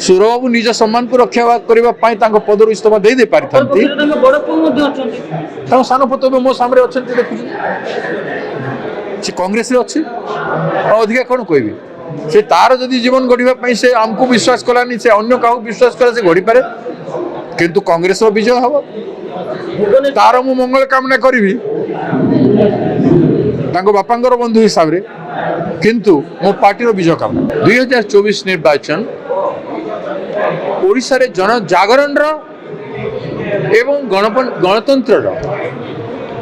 ସୁରବାବୁ ନିଜ ସମ୍ମାନକୁ ରକ୍ଷା କରିବା ପାଇଁ ତାଙ୍କ ପଦରୁ ଇସ୍ତଫା ଦେଇ ପାରିଥାନ୍ତି। ତାଙ୍କ ସାନ ପୁଅ ଏବେ ମୋ ସାମ୍ନାରେ ଅଛନ୍ତି, ଦେଖୁଛନ୍ତି। ସେ କଂଗ୍ରେସରେ ଅଛି, ଆଉ ଅଧିକା କ'ଣ କହିବି? ସେ ତାର ଯଦି ଜୀବନ ଗଢ଼ିବା ପାଇଁ ସେ ଆମକୁ ବିଶ୍ୱାସ କଲାନି, ସେ ଅନ୍ୟ କାହାକୁ ବିଶ୍ୱାସ କଲା, ସେ ଗଢ଼ିପାରେ। କିନ୍ତୁ କଂଗ୍ରେସର ବିଜୟ ହେବ, ତାର ମୁଁ ମଙ୍ଗଳ କାମନା କରିବି ତାଙ୍କ ବାପାଙ୍କର ବନ୍ଧୁ ହିସାବରେ, କିନ୍ତୁ ମୋ ପାର୍ଟିର ବିଜୟ କାମନା। 2024 ନିର୍ବାଚନ ଓଡ଼ିଶାରେ ଜନଜାଗରଣର ଏବଂ ଗଣତନ୍ତ୍ରର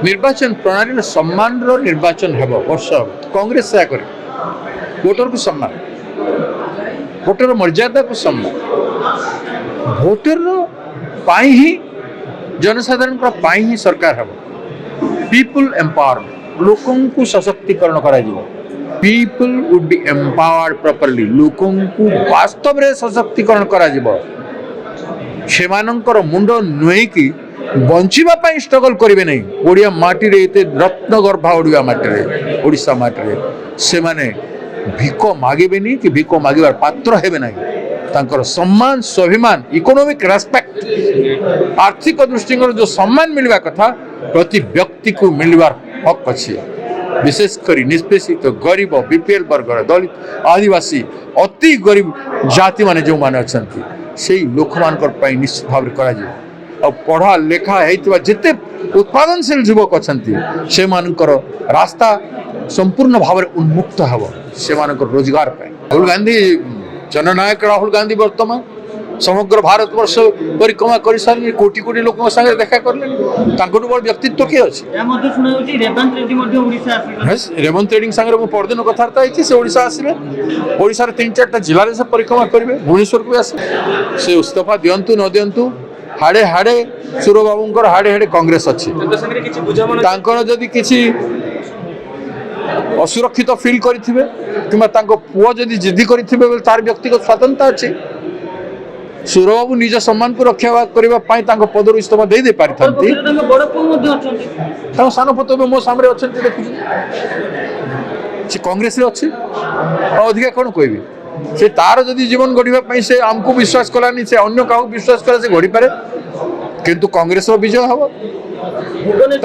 ନିର୍ବାଚନ ପ୍ରଣାଳୀର ସମ୍ମାନର ନିର୍ବାଚନ ହେବ। ବର୍ଷ କଂଗ୍ରେସ ସେୟା କରେ, ଭୋଟରକୁ ସମ୍ମାନ, ଭୋଟର ମର୍ଯ୍ୟାଦାକୁ ସମ୍ମାନ, ଭୋଟର ପାଇଁ ହିଁ, ଜନସାଧାରଣଙ୍କ ପାଇଁ ହିଁ ସରକାର ହେବ। ପିପୁଲ୍ ଏମ୍ପାୱାରମେଣ୍ଟ, ଲୋକଙ୍କୁ ସଶକ୍ତିକରଣ କରାଯିବ। ପିପୁଲ୍ ଉଡ୍ ବି ଏମ୍ପାୱାର୍ଡ ପ୍ରପରଲି, ଲୋକଙ୍କୁ ବାସ୍ତବରେ ସଶକ୍ତିକରଣ କରାଯିବ। ସେମାନଙ୍କର ମୁଣ୍ଡ ନୁହେଁକି ବଞ୍ଚିବା ପାଇଁ ଷ୍ଟ୍ରଗଲ କରିବେ ନାହିଁ। ଓଡ଼ିଆ ମାଟିରେ, ଏତେ ରତ୍ନଗର୍ଭା ଓଡ଼ିଆ ମାଟିରେ, ଓଡ଼ିଶା ମାଟିରେ ସେମାନେ ଭିକ ମାଗିବେନି କି ଭିକ ମାଗିବାର ପାତ୍ର ହେବେ ନାହିଁ। ତାଙ୍କର ସମ୍ମାନ, ସ୍ୱାଭିମାନ, ଇକୋନୋମିକ ରେସ୍ପେକ୍ଟ, ଆର୍ଥିକ ଦୃଷ୍ଟିକୋଣରୁ ଯେଉଁ ସମ୍ମାନ ମିଳିବା କଥା ପ୍ରତି ବ୍ୟକ୍ତିକୁ ମିଳିବାର ହକ୍ ଅଛି। ବିଶେଷ କରି ନିଷ୍ପେଷିତ, ଗରିବ, ବିପିଏଲ୍ ବର୍ଗର, ଦଳିତ, ଆଦିବାସୀ, ଅତି ଗରିବ ଜାତିମାନେ ଯେଉଁମାନେ ଅଛନ୍ତି, ସେଇ ଲୋକମାନଙ୍କର ପାଇଁ ନିଶ୍ଚିତ ଭାବରେ କରାଯିବ। ଆଉ ପଢ଼ା ଲେଖା ହେଇଥିବା ଯେତେ ଉତ୍ପାଦନଶୀଳ ଯୁବକ ଅଛନ୍ତି, ସେମାନଙ୍କର ରାସ୍ତା ସମ୍ପୂର୍ଣ୍ଣ ଭାବରେ ଉନ୍ମୁକ୍ତ ହେବ ସେମାନଙ୍କର ରୋଜଗାର ପାଇଁ। ରାହୁଲ ଗାନ୍ଧୀ, ଜନନାୟକ ରାହୁଲ ଗାନ୍ଧୀ ବର୍ତ୍ତମାନ ସମଗ୍ର ଭାରତବର୍ଷ ପରିକ୍ରମା କରିସାରିଲେଣି, କୋଟି କୋଟି ଲୋକଙ୍କ ସାଙ୍ଗରେ ଦେଖା କଲେଣି। ତାଙ୍କଠୁ ବଡ଼ ବ୍ୟକ୍ତିତ୍ୱ କିଏ ଅଛି? ରେବନ୍ତ ରେଡ୍ଡିଙ୍କ ସାଙ୍ଗରେ ମୁଁ ପରଦିନ କଥାବାର୍ତ୍ତା ହେଇଛି, ସେ ଓଡ଼ିଶା ଆସିବେ। ଓଡ଼ିଶାର 3-4ଟା ଜିଲ୍ଲାରେ ସେ ପରିକ୍ରମା କରିବେ, ଭୁବନେଶ୍ୱରକୁ ବି ଆସିବେ। ସେ ଇସ୍ତଫା ଦିଅନ୍ତୁ ନ ଦିଅନ୍ତୁ, ହାଡ଼େ ହାଡ଼େ ସୁରବାବୁଙ୍କର ହାଡ଼େ ହାଡ଼େ କଂଗ୍ରେସ ଅଛି। ତାଙ୍କର ଯଦି କିଛି ଅସୁରକ୍ଷିତ ଫିଲ୍ କରିଥିବେ କିମ୍ବା ତାଙ୍କ ପୁଅ ଯଦି ଜିଦ୍ଦି କରିଥିବେ ବୋଲେ ତାର ବ୍ୟକ୍ତିଗତ ସ୍ୱାଧୀନତା ଅଛି। ସୁରବାବୁ ନିଜ ସମ୍ମାନକୁ ରକ୍ଷା କରିବା ପାଇଁ ତାଙ୍କ ପଦରୁ ଇସ୍ତଫା ଦେଇ ପାରିଥାନ୍ତି। ତାଙ୍କ ସାନ ପୁଅ ଏବେ ମୋ ସାମ୍ନାରେ ଅଛନ୍ତି, ଦେଖୁଛନ୍ତି। ସେ କଂଗ୍ରେସରେ ଅଛି, ଆଉ ଅଧିକା କ'ଣ କହିବି? ସେ ତାର ଯଦି ଜୀବନ ଗଢ଼ିବା ପାଇଁ ସେ ଆମକୁ ବିଶ୍ୱାସ କଲାନି, ସେ ଅନ୍ୟ କାହାକୁ ବିଶ୍ୱାସ କଲା, ସେ ଗଢ଼ିପାରେ। କିନ୍ତୁ କଂଗ୍ରେସର ବିଜୟ ହେବ,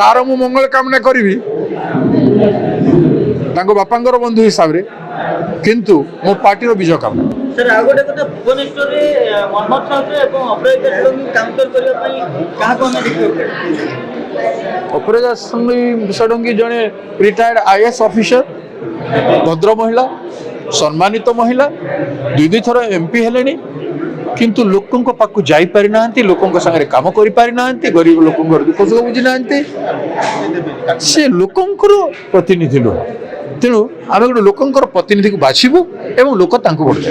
ତାର ମୁଁ ମଙ୍ଗଳ କାମନା କରିବି ତାଙ୍କ ବାପାଙ୍କର ବନ୍ଧୁ ହିସାବରେ, କିନ୍ତୁ ମୋ ପାର୍ଟିର ବିଜୟ କାମନା। ଅପରାଜିତା ଷଡ଼ଙ୍ଗୀ ଜଣେ ରିଟାୟାର୍ଡ IAS ଅଫିସର, ଭଦ୍ର ମହିଳା, ସମ୍ମାନିତ ମହିଳା, 2 ଥର MP ହେଲେଣି, କିନ୍ତୁ ଲୋକଙ୍କ ପାଖକୁ ଯାଇପାରିନାହାନ୍ତି, ଲୋକଙ୍କ ସାଙ୍ଗରେ କାମ କରିପାରିନାହାନ୍ତି, ଗରିବ ଲୋକଙ୍କର ଦୁଃଖ ସୁଖ ବୁଝିନାହାନ୍ତି। ସେ ଲୋକଙ୍କର ପ୍ରତିନିଧି ନୁହଁ। ତେଣୁ ଆମେ ଗୋଟେ ଲୋକଙ୍କର ପ୍ରତିନିଧିକୁ ବାଛିବୁ ଏବଂ ଲୋକ ତାଙ୍କୁ ଭୋଟ ଦେବେ।